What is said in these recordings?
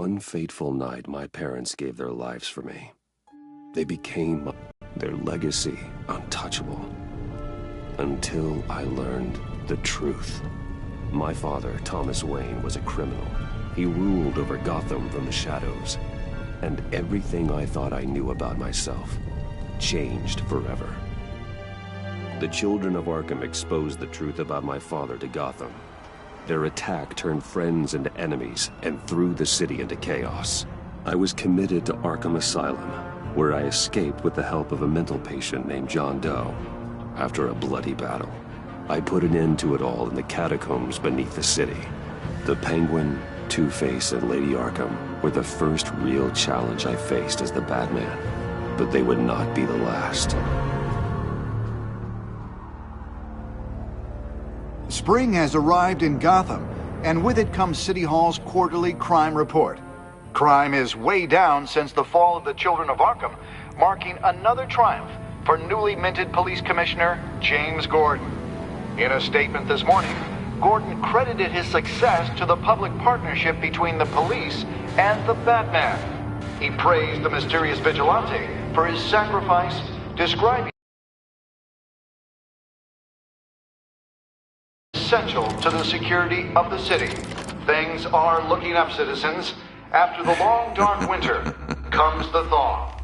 one fateful night, my parents gave their lives for me. They became their legacy untouchable. Until I learned the truth. My father, Thomas Wayne, was a criminal. He ruled over Gotham from the shadows. And everything I thought I knew about myself changed forever. The children of Arkham exposed the truth about my father to Gotham. Their attack turned friends into enemies and threw the city into chaos. I was committed to Arkham Asylum, where I escaped with the help of a mental patient named John Doe. After a bloody battle, I put an end to it all in the catacombs beneath the city. The Penguin, Two-Face, and Lady Arkham were the first real challenge I faced as the Batman, but they would not be the last. Spring has arrived in Gotham, and with it comes City Hall's quarterly crime report. Crime is way down since the fall of the Children of Arkham, marking another triumph for newly minted Police Commissioner James Gordon. In a statement this morning, Gordon credited his success to the public partnership between the police and the Batman. He praised the mysterious vigilante for his sacrifice, describing essential to the security of the city. Things are looking up, citizens. After the long, dark winter comes the thaw.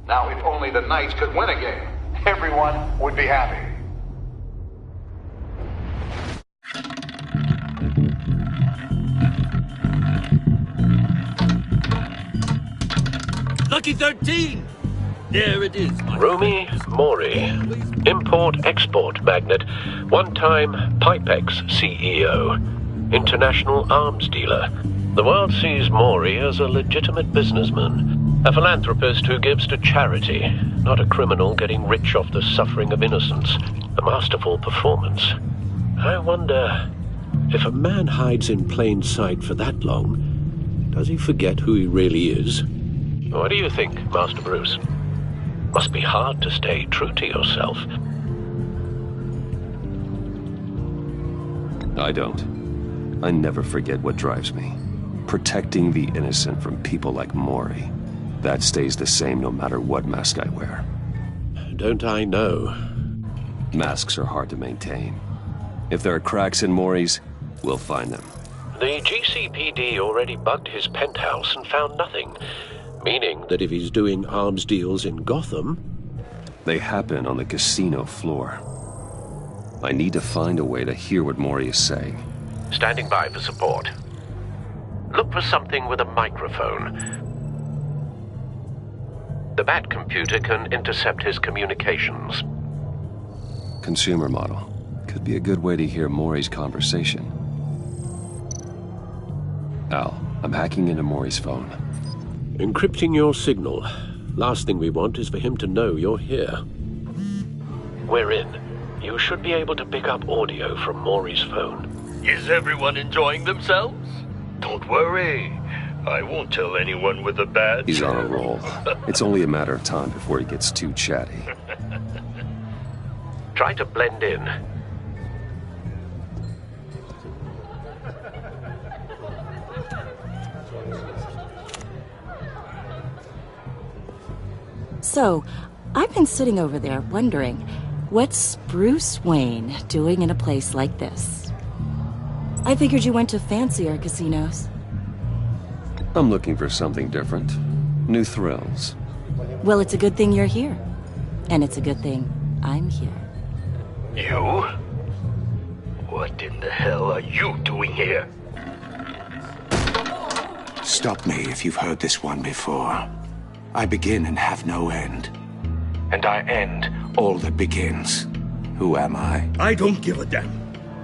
Now, if only the Knights could win a game, everyone would be happy. Lucky 13! There it is, my Rumi Mori, import-export magnate, one-time Pipex CEO, international arms dealer. The world sees Mori as a legitimate businessman, a philanthropist who gives to charity, not a criminal getting rich off the suffering of innocence. A masterful performance. I wonder, if a man hides in plain sight for that long, does he forget who he really is? What do you think, Master Bruce? Must be hard to stay true to yourself. I don't. I never forget what drives me. Protecting the innocent from people like Mori. That stays the same no matter what mask I wear. Don't I know? Masks are hard to maintain. If there are cracks in Mori's, we'll find them. The GCPD already bugged his penthouse and found nothing. Meaning that if he's doing arms deals in Gotham... They happen on the casino floor. I need to find a way to hear what Mori is saying. Standing by for support. Look for something with a microphone. The Bat computer can intercept his communications. Consumer model. Could be a good way to hear Mori's conversation. Al, I'm hacking into Mori's phone. Encrypting your signal. Last thing we want is for him to know you're here. We're in. You should be able to pick up audio from Mori's phone. Is everyone enjoying themselves? Don't worry. I won't tell anyone with a badge. He's on a roll. It's only a matter of time before he gets too chatty. Try to blend in. So, I've been sitting over there wondering, what's Bruce Wayne doing in a place like this? I figured you went to fancier casinos. I'm looking for something different. New thrills. Well, it's a good thing you're here. And it's a good thing I'm here. You? What in the hell are you doing here? Stop me if you've heard this one before. I begin and have no end. And I end all that begins. Who am I? I don't give a damn.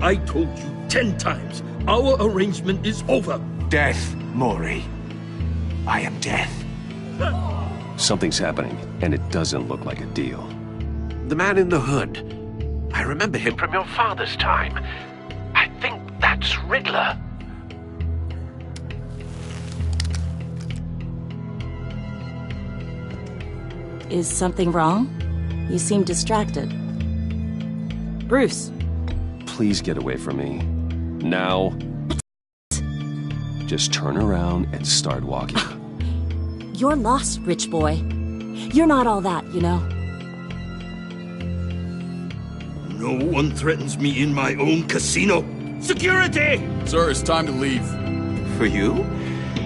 I told you 10 times. Our arrangement is over. Death, Mori. I am death. Something's happening, and it doesn't look like a deal. The man in the hood. I remember him from your father's time. I think that's Riddler. Is something wrong? You seem distracted. Bruce. Please get away from me. Now. Just turn around and start walking. You're lost, rich boy. You're not all that, you know. No one threatens me in my own casino. Security! Sir, it's time to leave. For you?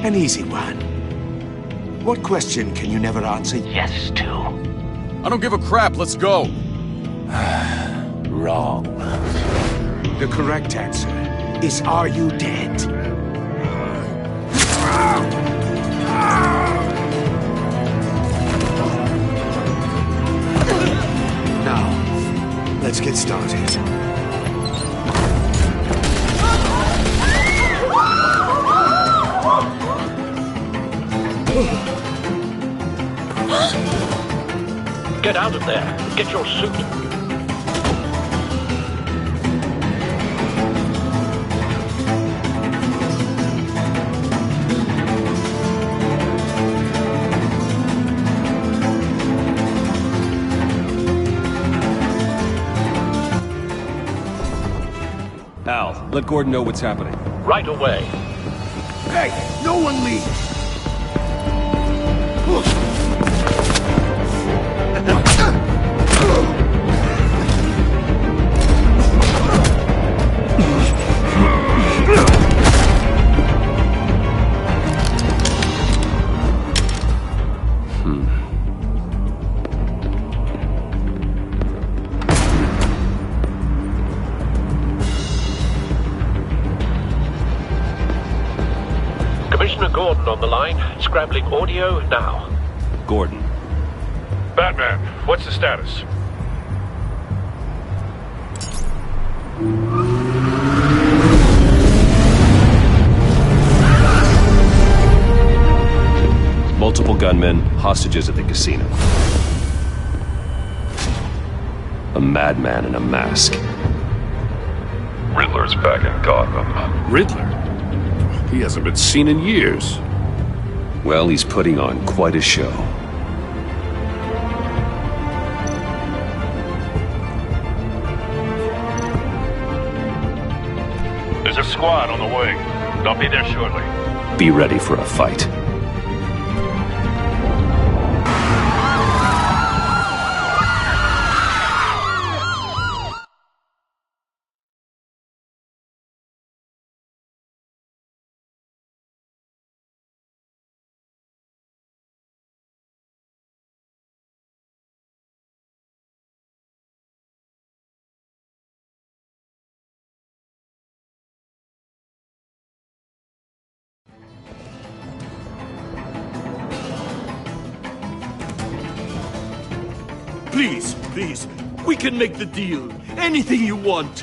An easy one. What question can you never answer yes to? I don't give a crap, let's go. Wrong. The correct answer is, are you dead? Now, let's get started. Get out of there. Get your suit. Al, let Gordon know what's happening. Right away. Hey, no one leave! Commissioner Gordon on the line. Scrambling audio now. Gordon. Batman, what's the status? Multiple gunmen, hostages at the casino. A madman in a mask. Riddler's back in Gotham. Riddler? He hasn't been seen in years. Well, he's putting on quite a show. There's a squad on the way. They'll be there shortly. Be ready for a fight. Please, we can make the deal. Anything you want.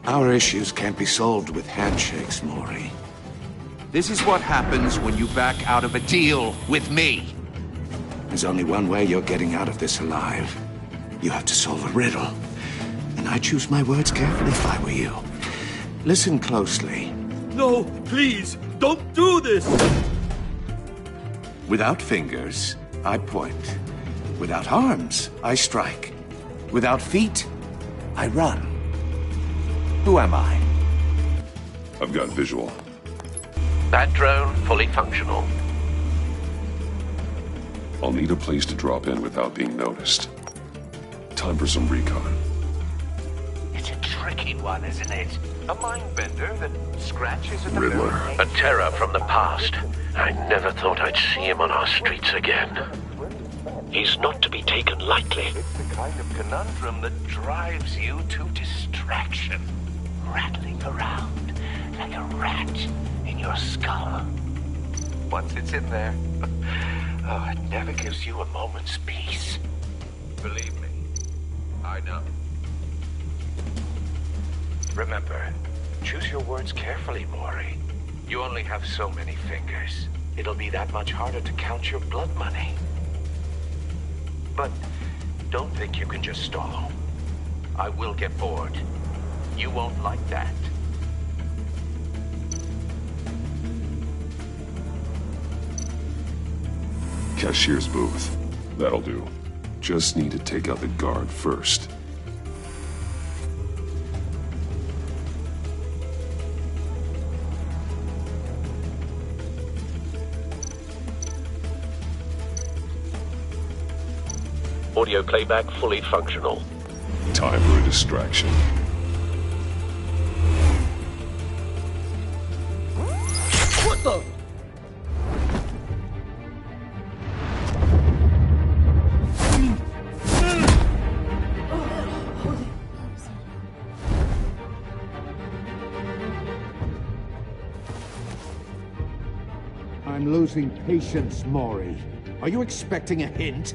Our issues can't be solved with handshakes, Maury. This is what happens when you back out of a deal with me. There's only one way you're getting out of this alive. You have to solve a riddle. And I choose my words carefully if I were you. Listen closely. No, please, don't do this! Without fingers, I point. Without arms, I strike. Without feet, I run. Who am I? I've got visual. That drone fully functional. I'll need a place to drop in without being noticed. Time for some recon. It's a tricky one, isn't it? A mind bender that scratches at the Riddler. very A terror from the past. I never thought I'd see him on our streets again. He's not to be taken lightly. It's the kind of conundrum that drives you to distraction. Rattling around like a rat in your skull. Once it's in there, oh, it never gives you a moment's peace. Believe me, I know. Remember, choose your words carefully, Maury. You only have so many fingers. It'll be that much harder to count your blood money. But don't think you can just stall. I will get bored. You won't like that. Cashier's booth. That'll do. Just need to take out the guard first. Audio playback fully functional. Time for a distraction. What the? I'm losing patience, Maury. Are you expecting a hint?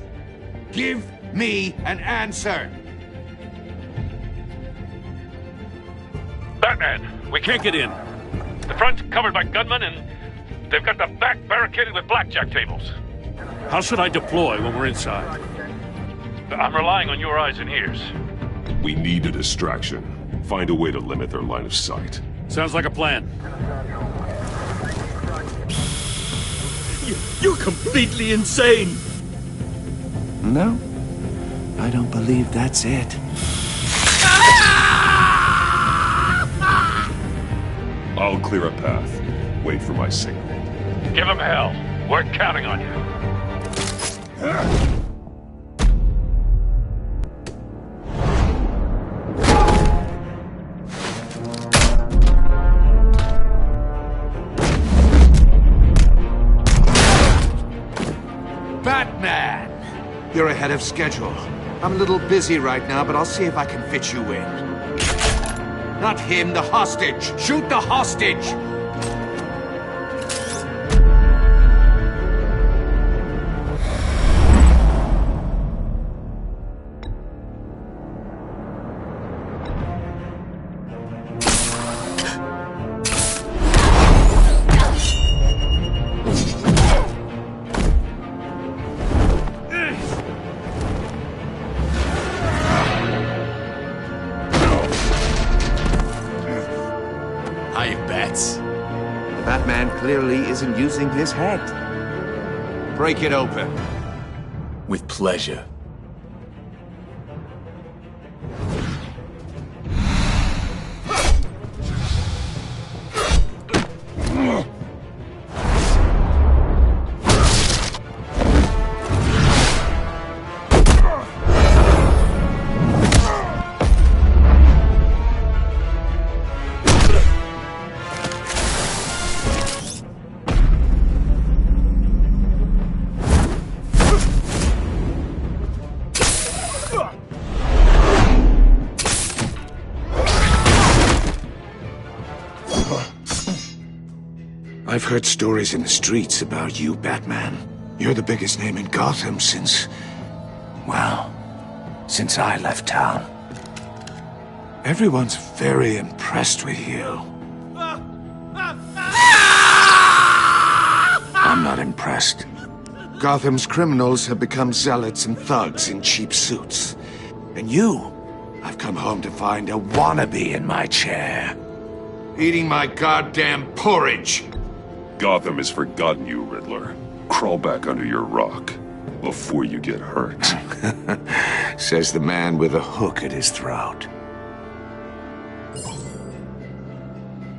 Give me an answer! Batman, we can't get in. The front's covered by gunmen, and they've got the back barricaded with blackjack tables. How should I deploy when we're inside? I'm relying on your eyes and ears. We need a distraction. Find a way to limit their line of sight. Sounds like a plan. You're completely insane! No, I don't believe that's it. I'll clear a path. Wait for my signal. Give them hell. We're counting on you. Batman! You're ahead of schedule. I'm a little busy right now, but I'll see if I can fit you in. Not him, the hostage! Shoot the hostage! Batman clearly isn't using his head. Break it open. With pleasure. I've heard stories in the streets about you, Batman. You're the biggest name in Gotham since... well, since I left town. Everyone's very impressed with you. I'm not impressed. Gotham's criminals have become zealots and thugs in cheap suits. And you, I've come home to find a wannabe in my chair. Eating my goddamn porridge. Gotham has forgotten you, Riddler. Crawl back under your rock before you get hurt. Says the man with a hook at his throat.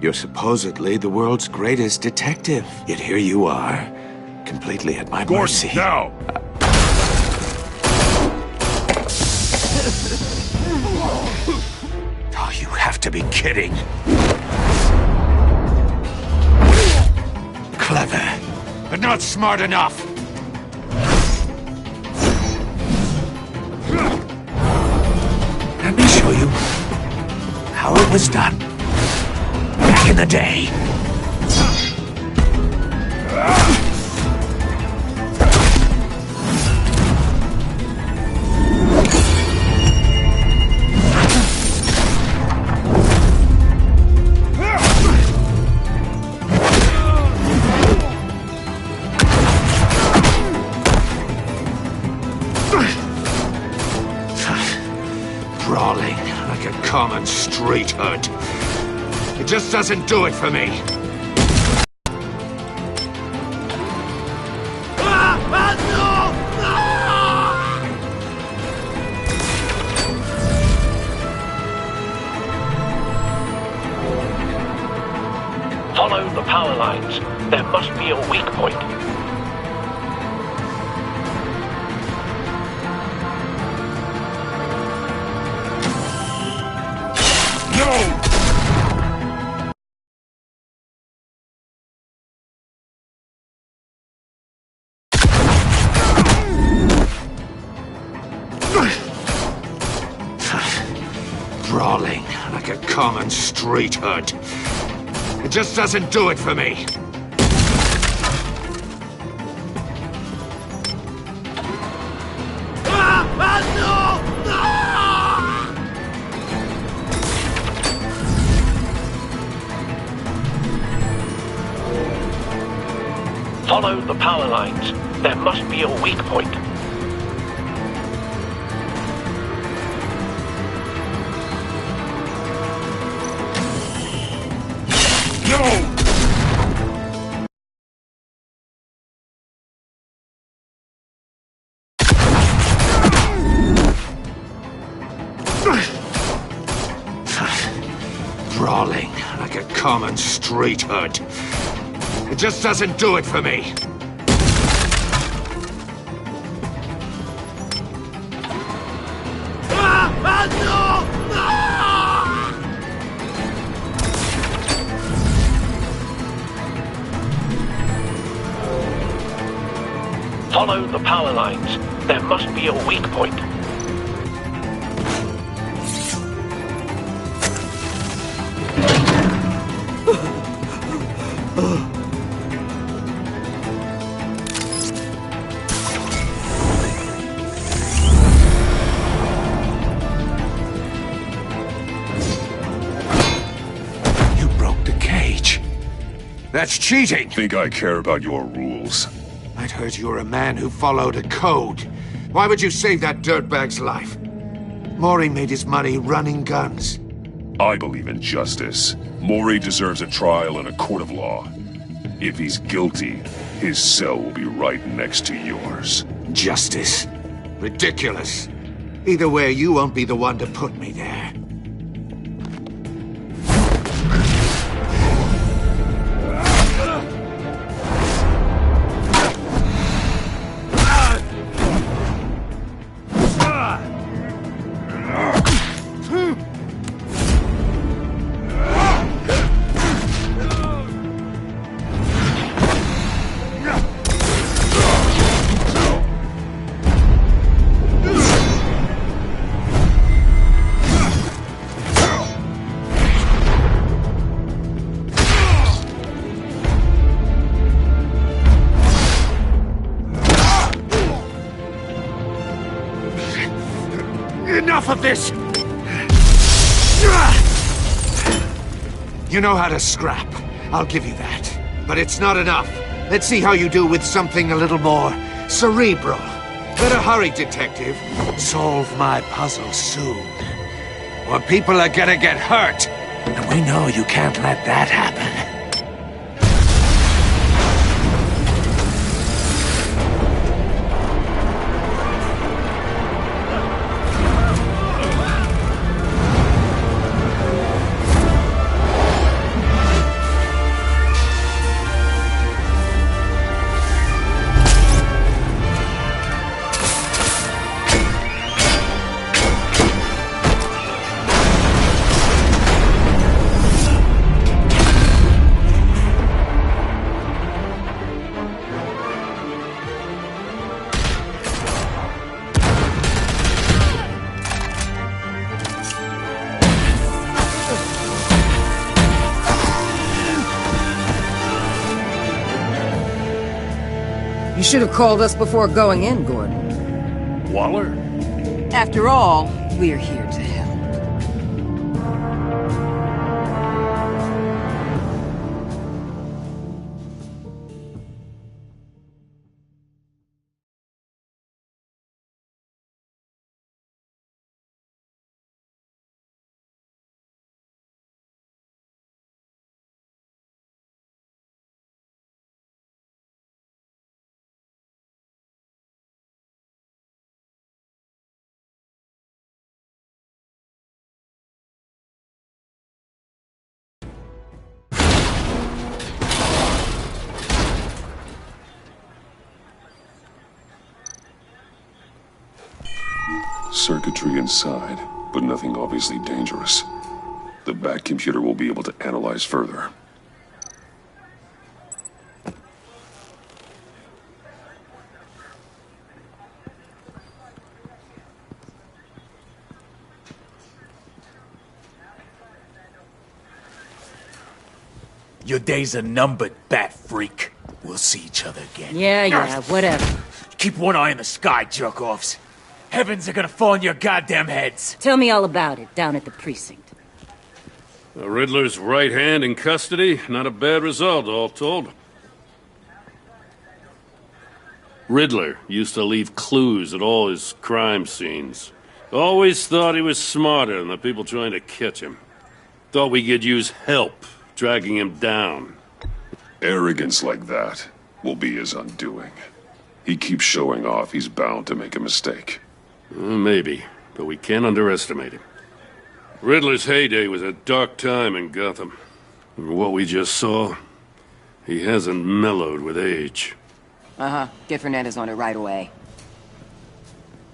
You're supposedly the world's greatest detective. Yet here you are, completely at my mercy. Now! Oh, you have to be kidding. Clever, but not smart enough. Let me show you how it was done back in the day. Brawling like a common street hood. It just doesn't do it for me. Follow the power lines. There must be a weak point. common street hood. It just doesn't do it for me. Follow the power lines. There must be a weak point. Brawling like a common street hood. It just doesn't do it for me. Follow the power lines. There must be a weak point. You broke the cage. That's cheating. Think I care about your rules? I'd heard you were a man who followed a code. Why would you save that dirtbag's life? Maury made his money running guns. I believe in justice. Maury deserves a trial in a court of law. If he's guilty, his cell will be right next to yours. Justice? Ridiculous. Either way, you won't be the one to put me there. Enough of this! You know how to scrap. I'll give you that. But it's not enough. Let's see how you do with something a little more cerebral. Better hurry, detective. Solve my puzzle soon. Or people are gonna get hurt. And we know you can't let that happen. You should have called us before going in, Gordon. Waller? After all, we're here to help. Circuitry inside, but nothing obviously dangerous. The back computer will be able to analyze further. Your days are numbered, bat freak. We'll see each other again. Yeah, whatever. Keep one eye in the sky, jerk-offs. Heavens are gonna fall on your goddamn heads. Tell me all about it down at the precinct. The Riddler's right hand in custody. Not a bad result, all told. Riddler used to leave clues at all his crime scenes. Always thought he was smarter than the people trying to catch him. Thought we could use help dragging him down. Arrogance like that will be his undoing. He keeps showing off, he's bound to make a mistake. Maybe, but we can't underestimate him. Riddler's heyday was a dark time in Gotham. From what we just saw, he hasn't mellowed with age. Get Fernandez on it right away.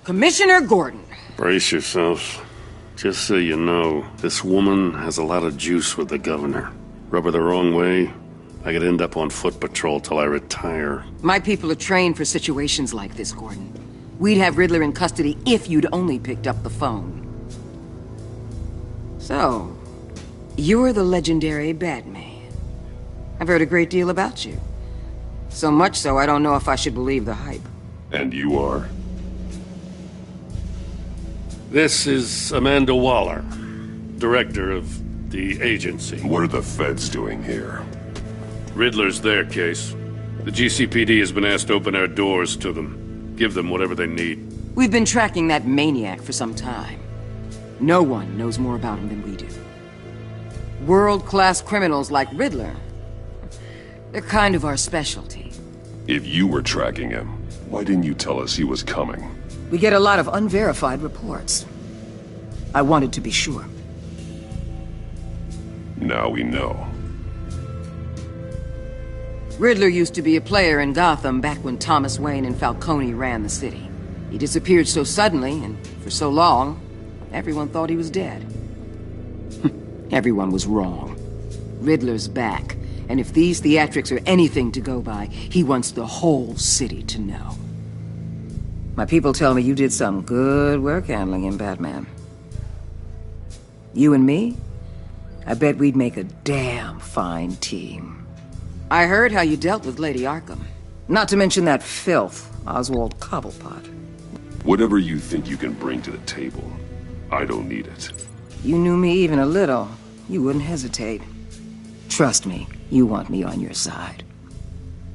Commissioner Gordon. Brace yourselves. Just so you know, this woman has a lot of juice with the governor. Rub her the wrong way, I could end up on foot patrol till I retire. My people are trained for situations like this, Gordon. We'd have Riddler in custody if you'd only picked up the phone. So, you're the legendary Batman. I've heard a great deal about you. So much so, I don't know if I should believe the hype. And you are? This is Amanda Waller, director of the agency. What are the feds doing here? Riddler's their case. The GCPD has been asked to open our doors to them. Give them whatever they need. We've been tracking that maniac for some time. No one knows more about him than we do. World-class criminals like Riddler. They're kind of our specialty. If you were tracking him, why didn't you tell us he was coming? We get a lot of unverified reports. I wanted to be sure. Now we know. Riddler used to be a player in Gotham back when Thomas Wayne and Falcone ran the city. He disappeared so suddenly and for so long, everyone thought he was dead. Everyone was wrong. Riddler's back, and if these theatrics are anything to go by, he wants the whole city to know. My people tell me you did some good work handling him, Batman. You and me? I bet we'd make a damn fine team. I heard how you dealt with Lady Arkham. Not to mention that filth, Oswald Cobblepot. Whatever you think you can bring to the table, I don't need it. You knew me even a little, you wouldn't hesitate. Trust me, you want me on your side.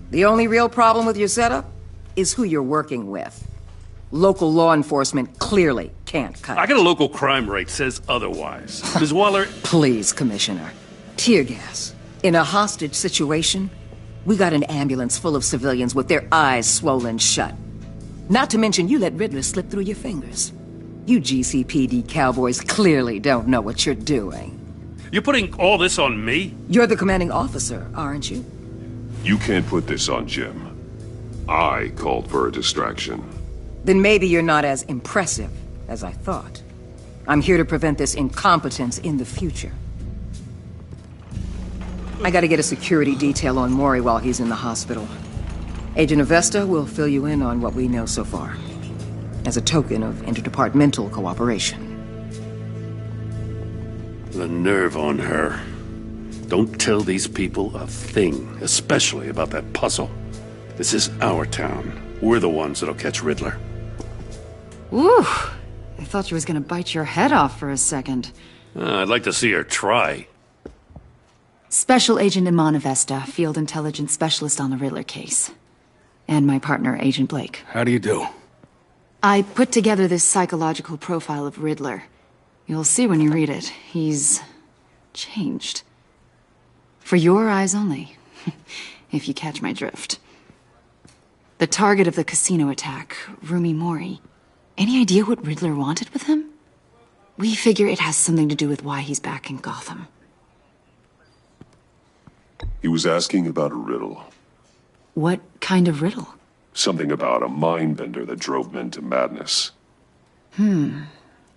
The only real problem with your setup is who you're working with. Local law enforcement clearly can't cut it. I got a local crime rate says otherwise. Ms. Waller... Please, Commissioner. Tear gas. In a hostage situation, we got an ambulance full of civilians with their eyes swollen shut. Not to mention you let Riddler slip through your fingers. You GCPD cowboys clearly don't know what you're doing. You're putting all this on me? You're the commanding officer, aren't you? You can't put this on Jim. I called for a distraction. Then maybe you're not as impressive as I thought. I'm here to prevent this incompetence in the future. I gotta get a security detail on Maury while he's in the hospital. Agent Avesta will fill you in on what we know so far, as a token of interdepartmental cooperation. The nerve on her. Don't tell these people a thing, especially about that puzzle. This is our town. We're the ones that'll catch Riddler. Ooh, I thought she was gonna bite your head off for a second. I'd like to see her try. Special Agent Iman Avesta, Field Intelligence Specialist on the Riddler case. And my partner, Agent Blake. How do you do? I put together this psychological profile of Riddler. You'll see when you read it. He's changed. For your eyes only, if you catch my drift. The target of the casino attack, Rumi Mori. Any idea what Riddler wanted with him? We figure it has something to do with why he's back in Gotham. He was asking about a riddle. What kind of riddle? Something about a mind bender that drove men to madness.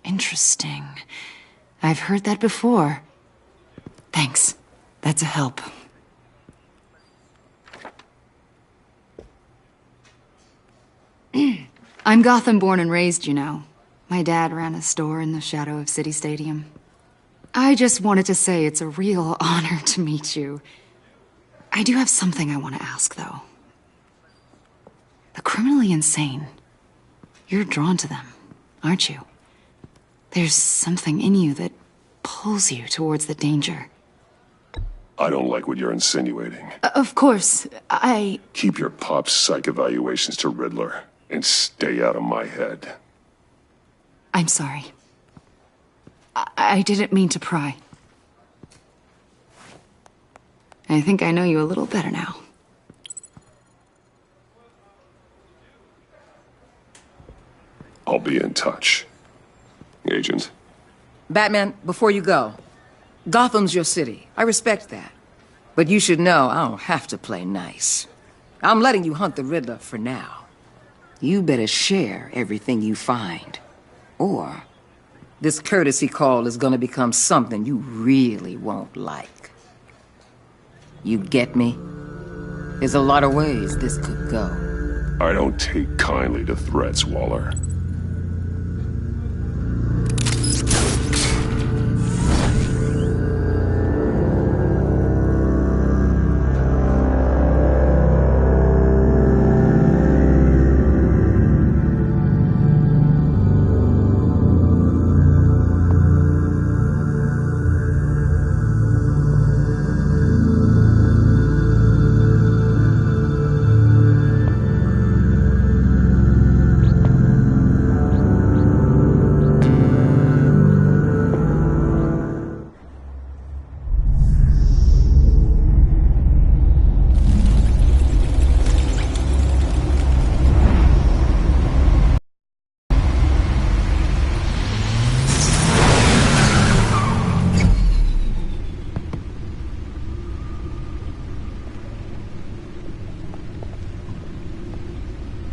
Interesting. I've heard that before. Thanks. That's a help. I'm Gotham born and raised, you know. My dad ran a store in the shadow of City Stadium. I just wanted to say it's a real honor to meet you. I do have something I want to ask, though. The criminally insane. You're drawn to them, aren't you? There's something in you that pulls you towards the danger. I don't like what you're insinuating. Of course, I... Keep your pop psych evaluations to Riddler, and stay out of my head. I'm sorry. I didn't mean to pry. I think I know you a little better now. I'll be in touch. Agent. Batman, before you go, Gotham's your city. I respect that. But you should know I don't have to play nice. I'm letting you hunt the Riddler for now. You better share everything you find. Or this courtesy call is gonna become something you really won't like. You get me? There's a lot of ways this could go. I don't take kindly to threats, Waller.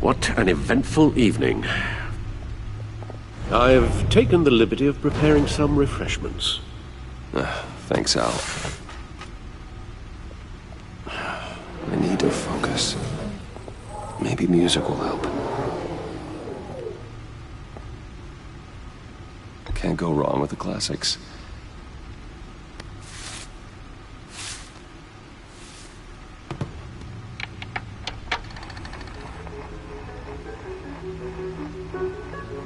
What an eventful evening. I've taken the liberty of preparing some refreshments. Thanks, Al. I need to focus. Maybe music will help. Can't go wrong with the classics.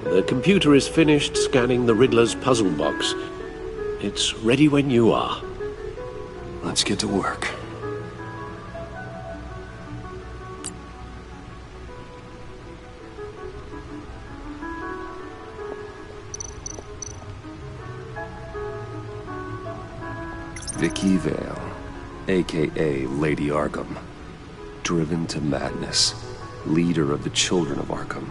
The computer is finished scanning the Riddler's puzzle box. It's ready when you are. Let's get to work. Vicky Vale, a.k.a. Lady Arkham. Driven to madness. Leader of the Children of Arkham.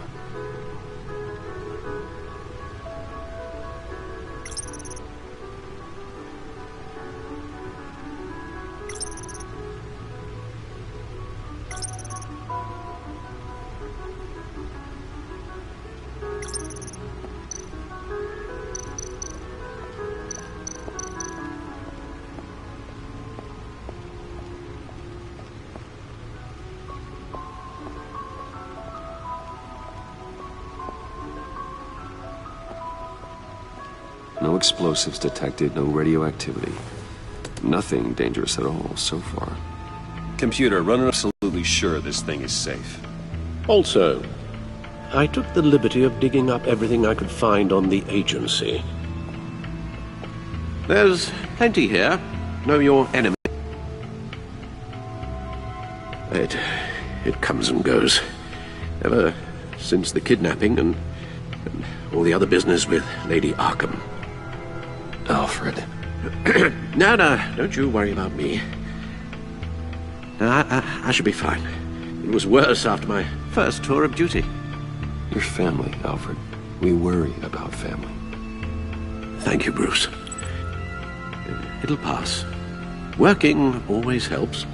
No explosives detected, no radioactivity. Nothing dangerous at all so far. Computer, run absolutely sure this thing is safe. Also, I took the liberty of digging up everything I could find on the agency. There's plenty here. Know your enemy. It comes and goes. Ever since the kidnapping and all the other business with Lady Arkham. Alfred. No, don't you worry about me. No, I should be fine. It was worse after my first tour of duty. Your family, Alfred. We worry about family. Thank you, Bruce. It'll pass. Working always helps.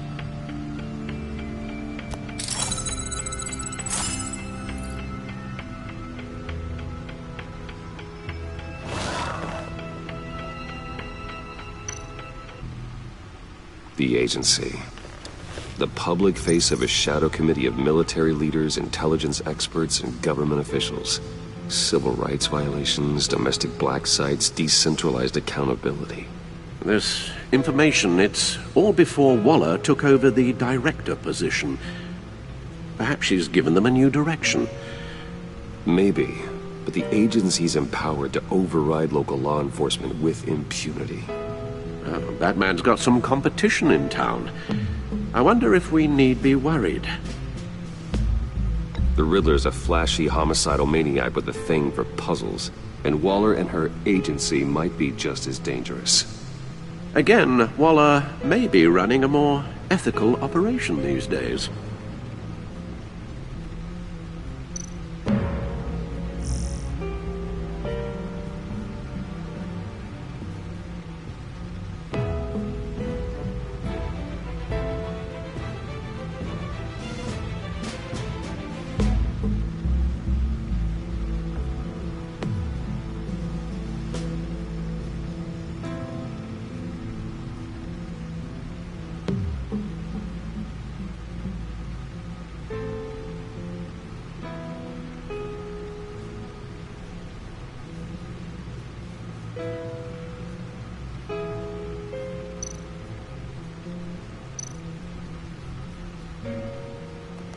The agency. The public face of a shadow committee of military leaders, intelligence experts, and government officials. Civil rights violations, domestic black sites, decentralized accountability. This information. It's all before Waller took over the director position. Perhaps she's given them a new direction. Maybe, but the agency's empowered to override local law enforcement with impunity. Batman's got some competition in town. I wonder if we need be worried. The Riddler's a flashy, homicidal maniac with a thing for puzzles, and Waller and her agency might be just as dangerous. Again, Waller may be running a more ethical operation these days.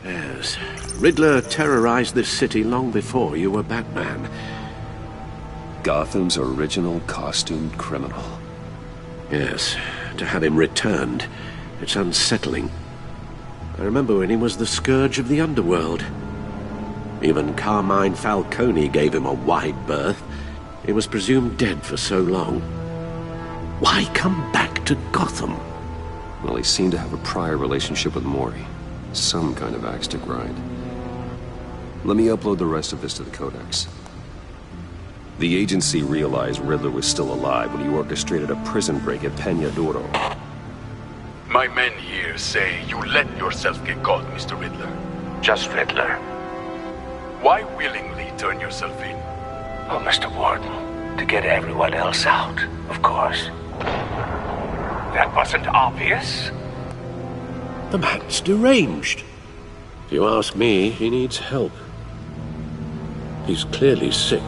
Yes, Riddler terrorized this city long before you were Batman. Gotham's original costumed criminal. Yes, to have him returned, it's unsettling. I remember when he was the scourge of the underworld. Even Carmine Falcone gave him a wide berth. He was presumed dead for so long. Why come back to Gotham? Well, he seemed to have a prior relationship with Mori. Some kind of axe to grind. Let me upload the rest of this to the Codex. The agency realized Riddler was still alive when he orchestrated a prison break at Peña Duro. My men here say you let yourself get caught, Mr. Riddler. Just Riddler. Why willingly turn yourself in? Oh, Mr. Warden, to get everyone else out, of course. That wasn't obvious? The man's deranged. If you ask me, he needs help. He's clearly sick.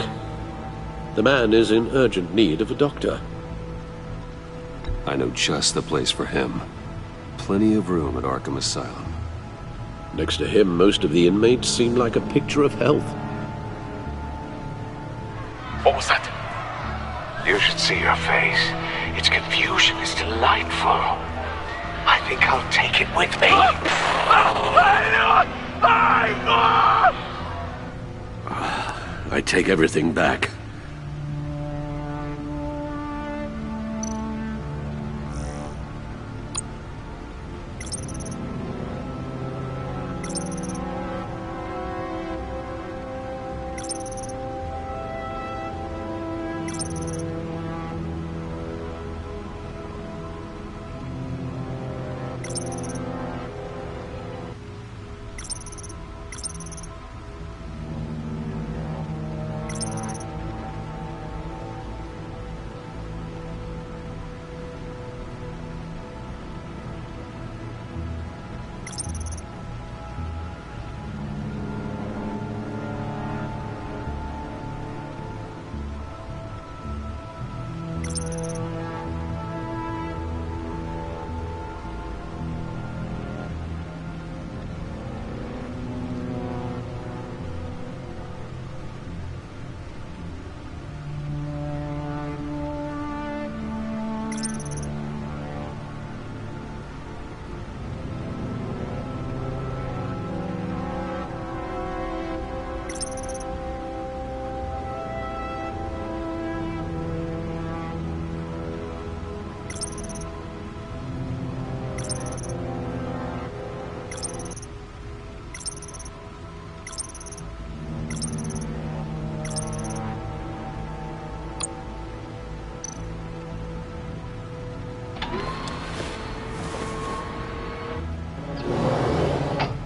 The man is in urgent need of a doctor. I know just the place for him. Plenty of room at Arkham Asylum. Next to him, most of the inmates seem like a picture of health. What was that? You should see your face. Its confusion is delightful. I think I'll take it with me. I take everything back.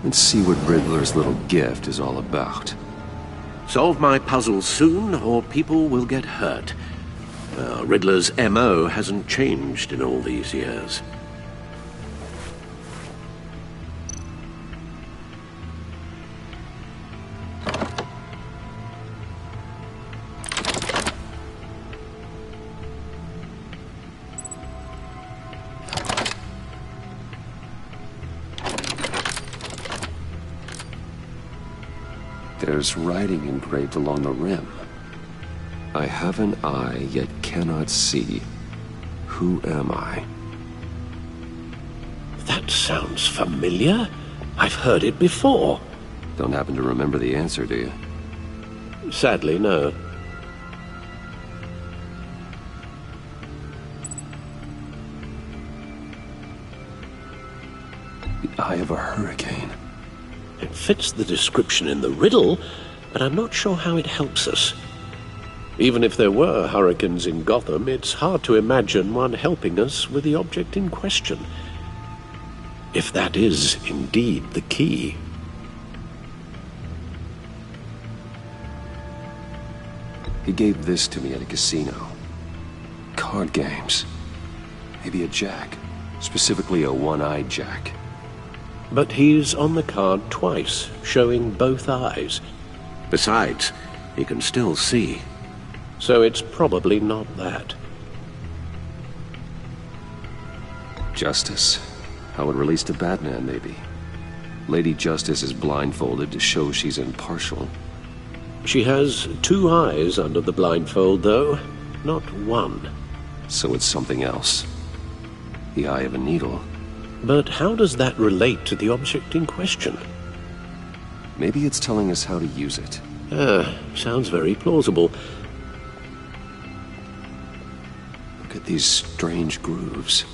Let's see what Riddler's little gift is all about. Solve my puzzles soon, or people will get hurt. Riddler's M.O. hasn't changed in all these years. There's writing engraved along the rim. I have an eye, yet cannot see. Who am I? That sounds familiar. I've heard it before. Don't happen to remember the answer, do you? Sadly, no. The eye of a hurricane. It fits the description in the riddle, but I'm not sure how it helps us. Even if there were hurricanes in Gotham, it's hard to imagine one helping us with the object in question. If that is indeed the key. He gave this to me at a casino. Card games. Maybe a jack. Specifically a one-eyed jack. But he's on the card twice, showing both eyes. Besides, he can still see. So it's probably not that. Justice. How it relates to Batman, maybe. Lady Justice is blindfolded to show she's impartial. She has two eyes under the blindfold, though, not one. So it's something else. The eye of a needle. But how does that relate to the object in question? Maybe it's telling us how to use it. Sounds very plausible. Look at these strange grooves.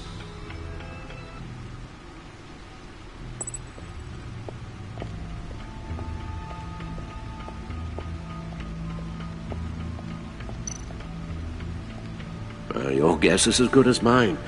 Your guess is as good as mine.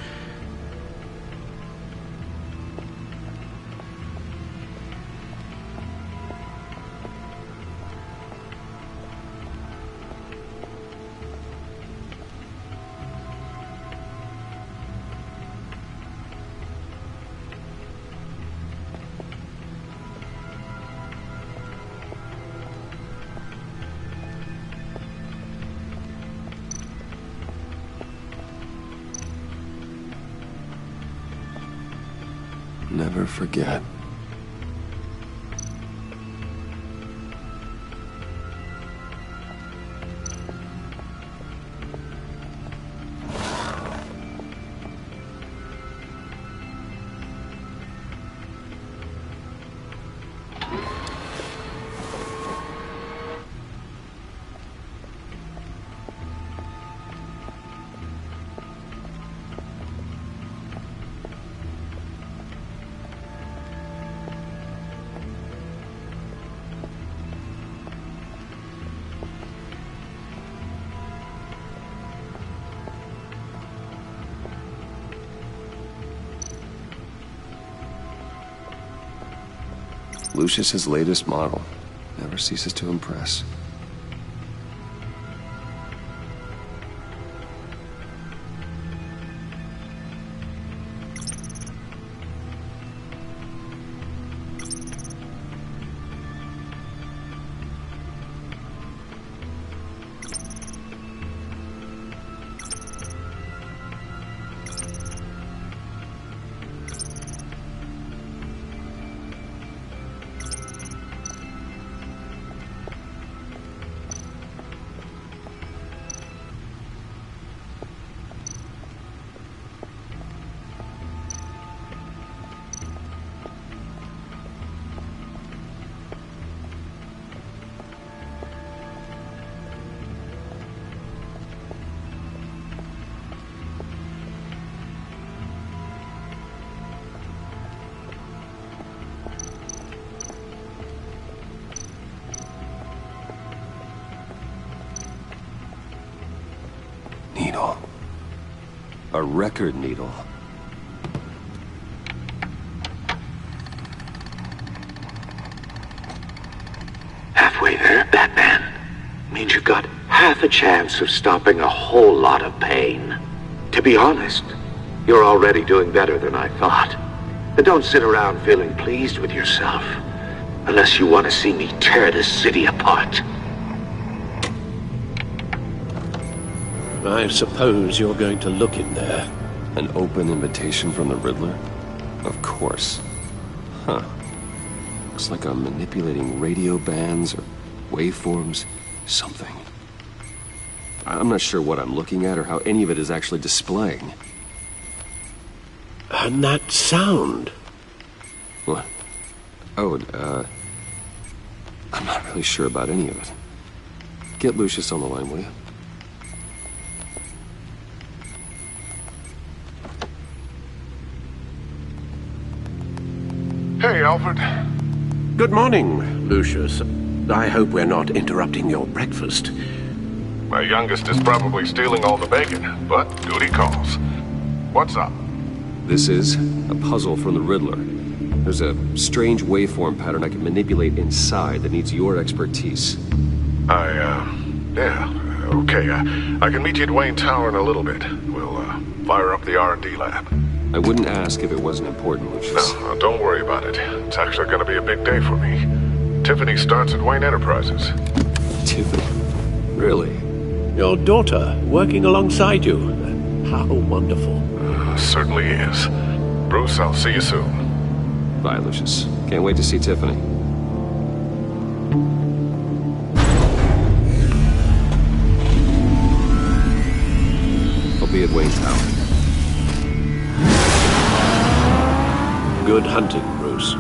Never forget. Lucius's latest model. Never ceases to impress. Needle. A record needle. Halfway there, Batman. Means you've got half a chance of stopping a whole lot of pain. To be honest, you're already doing better than I thought. But don't sit around feeling pleased with yourself. Unless you want to see me tear this city apart. I suppose you're going to look in there. An open invitation from the Riddler? Of course. Huh. Looks like I'm manipulating radio bands or waveforms, something. I'm not sure what I'm looking at or how any of it is actually displaying. And that sound? What? Oh, I'm not really sure about any of it. Get Lucius on the line, will you? Hey, Alfred. Good morning, Lucius. I hope we're not interrupting your breakfast. My youngest is probably stealing all the bacon, but duty calls. What's up? This is a puzzle from the Riddler. There's a strange waveform pattern I can manipulate inside that needs your expertise. Yeah, okay. I can meet you at Wayne Tower in a little bit. We'll, fire up the R&D lab. I wouldn't ask if it wasn't important, Lucius. No, don't worry about it. It's actually gonna be a big day for me. Tiffany starts at Wayne Enterprises. Tiffany? Really? Your daughter, working alongside you. How wonderful. Certainly is. Bruce, I'll see you soon. Bye, Lucius. Can't wait to see Tiffany. I'll be at Wayne Tower. Good hunting, Bruce.